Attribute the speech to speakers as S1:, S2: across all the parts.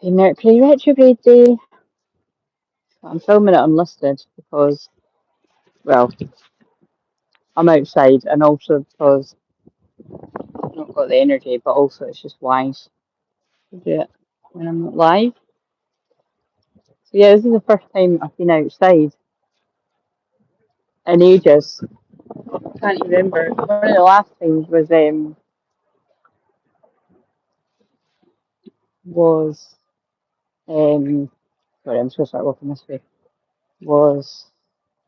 S1: Happy Mercury retrograde day. I'm filming it unlisted because, well, I'm outside and also because I've not got the energy, but also it's just wise to do it when I'm not live. So yeah, this is the first time I've been outside in ages. I can't even remember. One of the last times was sorry, I'm supposed to start walking this way. Was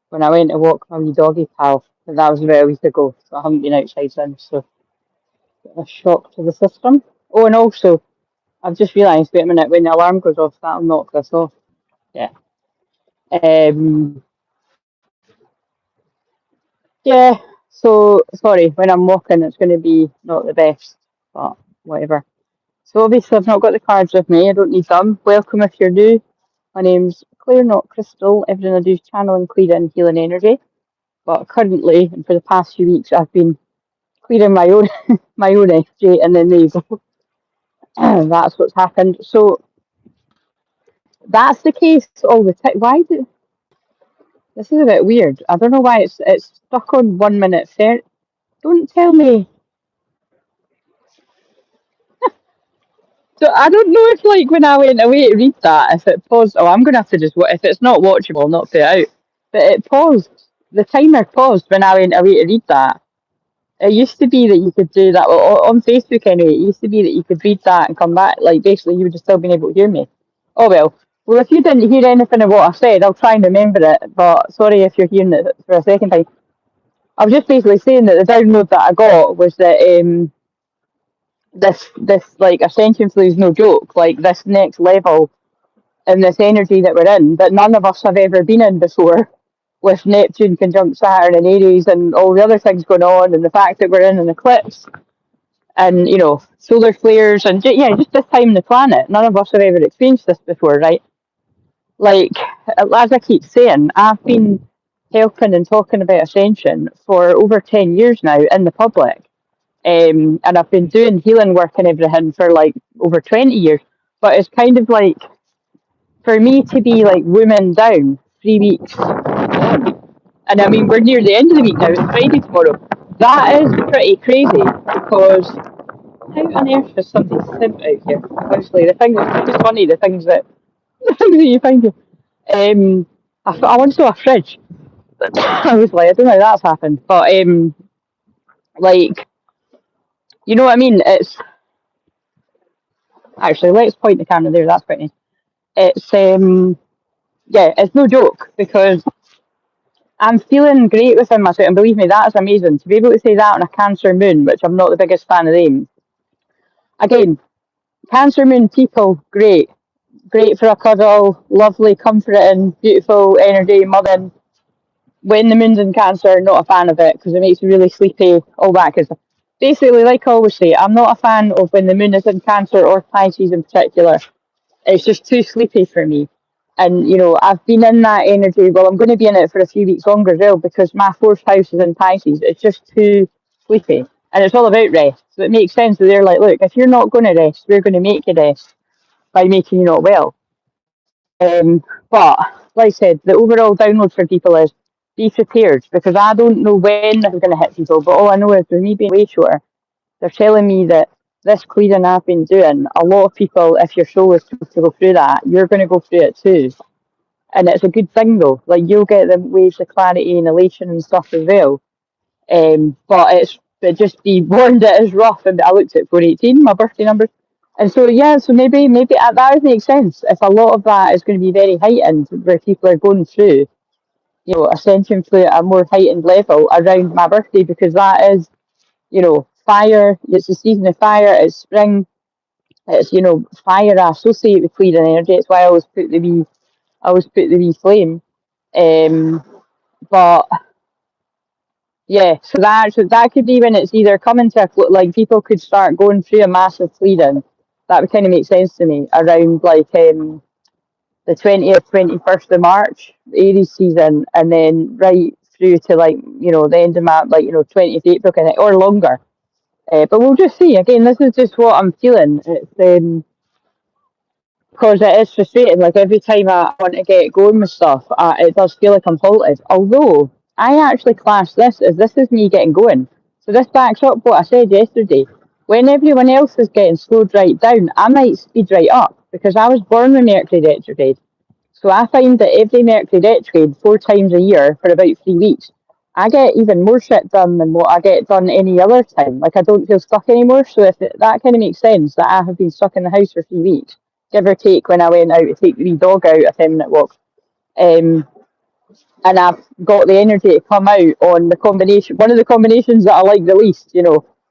S1: when I went to walk my wee doggy pal, but that was about a week ago, so I haven't been outside since. So a shock to the system. Oh, and also I've just realised, wait a minute, when the alarm goes off, that'll knock this off. Yeah. Um, yeah, so sorry, when I'm walking, it's going to be not the best, but whatever. So obviously, I've not got the cards with me. I don't need them. Welcome if you're new. My name's Claire, not Crystal. Everything I do is channeling, clearing, healing energy. But currently, and for the past few weeks, I've been clearing my own my own energy and then nasal. That's what's happened. So that's the case all the time. Why do this is a bit weird? I don't know why it's stuck on 1 minute fair. Don't tell me. So I don't know if like when I went away to read that, if it paused. Oh, I'm gonna have to just if it's not watchable, not put it out. But it paused. The timer paused when I went away to read that. It used to be that you could do that on Facebook anyway. It used to be that you could read that and come back. Like basically, you would have still been able to hear me. Oh well. Well, if you didn't hear anything of what I said, I'll try and remember it. But sorry if you're hearing it for a second time. I was just basically saying that the download that I got was that this like ascension flu is no joke. Like this next level and this energy that we're in that none of us have ever been in before, with Neptune conjunct Saturn and Aries and all the other things going on, and the fact that we're in an eclipse and solar flares and just this time on the planet. None of us have ever experienced this before, right? Like as I keep saying, I've been helping and talking about ascension for over 10 years now in the public. And I've been doing healing work and everything for like over 20 years. But it's kind of like for me to be like woman down 3 weeks on. And I mean, we're near the end of the week now, it's Friday tomorrow. That is pretty crazy because how on earth has somebody sent out here? Honestly, the thing that's kind of funny, the things that you find here. I once saw a fridge. I was like, I don't know how that's happened, but like, you know what I mean? It's actually let's point the camera there. That's quite nice. It's yeah, it's no joke because I'm feeling great within myself, and believe me, that's amazing to be able to say that on a Cancer moon, which I'm not the biggest fan of them. Again, Cancer moon people, great for a cuddle, lovely, comforting, beautiful energy, mudding. When the moon's in Cancer, not a fan of it because it makes me really sleepy, all that. Because basically, like I always say, I'm not a fan of when the moon is in Cancer or Pisces in particular. It's just too sleepy for me. And, I've been in that energy. Well, I'm going to be in it for a few weeks longer as well because my fourth house is in Pisces. It's just too sleepy. And it's all about rest. So it makes sense that they're like, look, if you're not going to rest, we're going to make you rest by making you not well. But, like I said, the overall download for people is be prepared because I don't know when this is going to hit people. But all I know is with me being way shorter, they're telling me that this clearing I've been doing, a lot of people, if your soul is supposed to go through that, you're going to go through it too. And it's a good thing though. Like you'll get the waves of clarity and elation and stuff as well. But just be warned it is rough. And I looked at 418, my birthday number. And so yeah, so maybe that would make sense if a lot of that is going to be very heightened, where people are going through, ascension flu at a more heightened level around my birthday, because that is, fire. It's the season of fire. It's spring. It's fire I associate with clearing energy. It's why I always put the wee flame. But yeah, so that could be when it's either coming to like people could start going through a massive clearing. That would kind of make sense to me around like the 20th, 21st of March, Aries season, and then right through to like the end of March, like 20th April kind of, or longer. But we'll just see. Again, this is just what I'm feeling. It's because it is frustrating. Like every time I want to get going with stuff, it does feel like I'm halted. Although I actually class this is me getting going. So this backs up what I said yesterday. When everyone else is getting slowed right down, I might speed right up because I was born with Mercury retrograde. So I find that every Mercury retrograde 4 times a year for about 3 weeks, I get even more shit done than what I get done any other time. Like I don't feel stuck anymore. So if that kind of makes sense that I have been stuck in the house for 3 weeks, give or take when I went out to take the wee dog out a 10-minute walk, um, and I've got the energy to come out on the combination, one of the combinations that I like the least,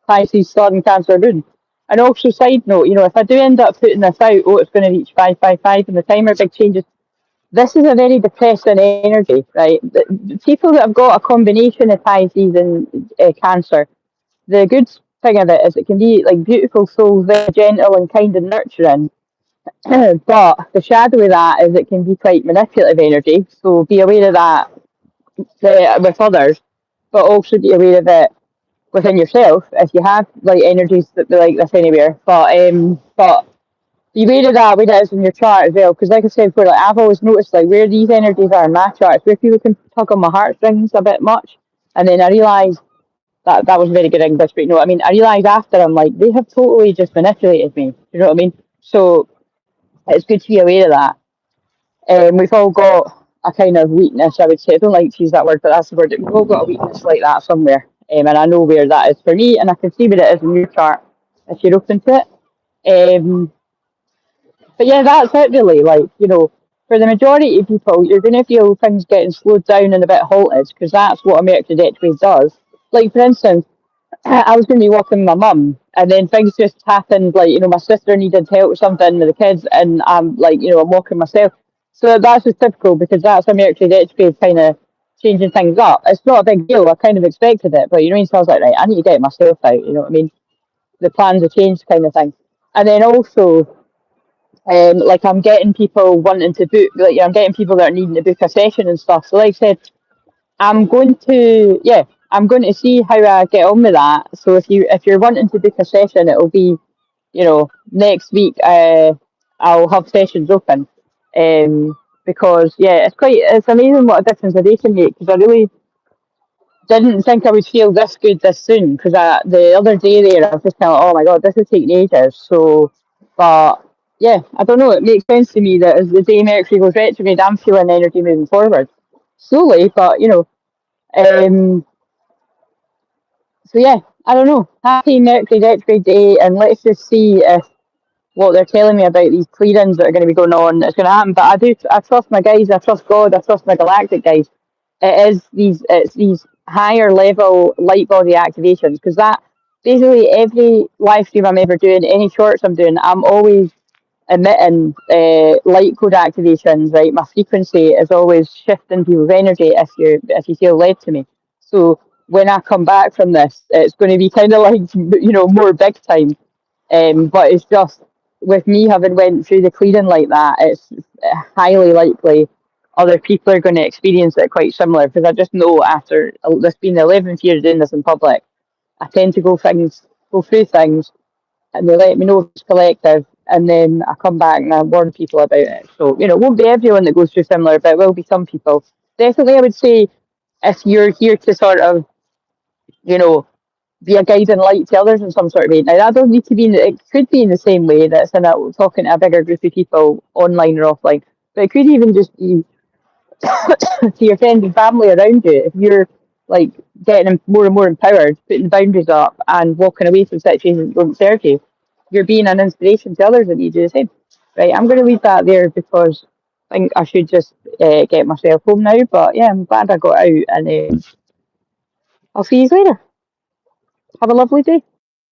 S1: Pisces, Sun, Cancer, Moon. And also, side note, if I do end up putting this out, it's going to reach 555 and the timer big changes. This is a very depressing energy, right? The people that have got a combination of Pisces and Cancer, the good thing of it is it can be like beautiful souls, very gentle and kind and nurturing. But the shadow of that is it can be quite manipulative energy. So be aware of that with others, but also be aware of it within yourself if you have like energies that be like this anywhere. But be aware of that when it is in your chart as well, because like I said before, like I've always noticed like where these energies are in my chart, it's where people can tug on my heartstrings a bit much, and then I realised that was very good English, but you know what I mean. I realised after I'm like they have totally just manipulated me. You know what I mean? So it's good to be aware of that. We've all got a kind of weakness, I would say. I don't like to use that word, but that's the word. We've all got a weakness like that somewhere, and I know where that is for me, and I can see where it is in your chart if you're open to it. But yeah, that's it really. Like, for the majority of people, you're going to feel things getting slowed down and a bit halted because that's what a Mercury retrograde does. Like, for instance, I was going to be walking my mum, and then things just happened. Like, my sister needed help with something with the kids, and I'm like, I'm walking myself. So that's just typical because that's a Mercury retrograde kind of changing things up. It's not a big deal. I kind of expected it, but so I was like, right, I need to get myself out. You know what I mean? The plans have changed, kind of thing. And then also, like I'm getting people wanting to book, like I'm getting people that are needing to book a session and stuff. So like I said, I'm going to see how I get on with that. So if you're wanting to book a session, it'll be, next week. I'll have sessions open, because it's amazing what a difference a day can make. Because I really didn't think I would feel this good this soon. Because the other day there, I was just kind of like, oh my god, this is taking ages. So, but yeah, I don't know. It makes sense to me that as the day Mercury goes retrograde, I'm feeling energy moving forward slowly, but um, so yeah, I don't know. Happy Mercury retrograde day, and let's just see if what they're telling me about these clearings that are going to be going on is going to happen. But I trust my guys, I trust God, I trust my galactic guys. It's these higher level light body activations because that basically every live stream I'm ever doing, any shorts I'm doing, I'm always emitting light code activations. Right, my frequency is always shifting people's energy if you feel led to me. So when I come back from this, it's going to be kind of like more big time. But it's just with me having went through the clearing like that, it's highly likely other people are going to experience it quite similar because I just know after this being the 11th year doing this in public, I tend to go through things, and they let me know if it's collective, and then I come back and I warn people about it. So it won't be everyone that goes through similar, but it will be some people. Definitely, I would say if you're here to sort of you know be a guiding light to others in some sort of way. Now that doesn't need to be. It could be in the same way that it's in talking to a bigger group of people, online or offline. But it could even just be to your friends and family around you. If you're like getting more and more empowered, putting boundaries up, and walking away from situations that don't serve you, you're being an inspiration to others that need to do the same. Right? I'm going to leave that there because I think I should just get myself home now. But yeah, I'm glad I got out, and I'll see you later. Have a lovely day.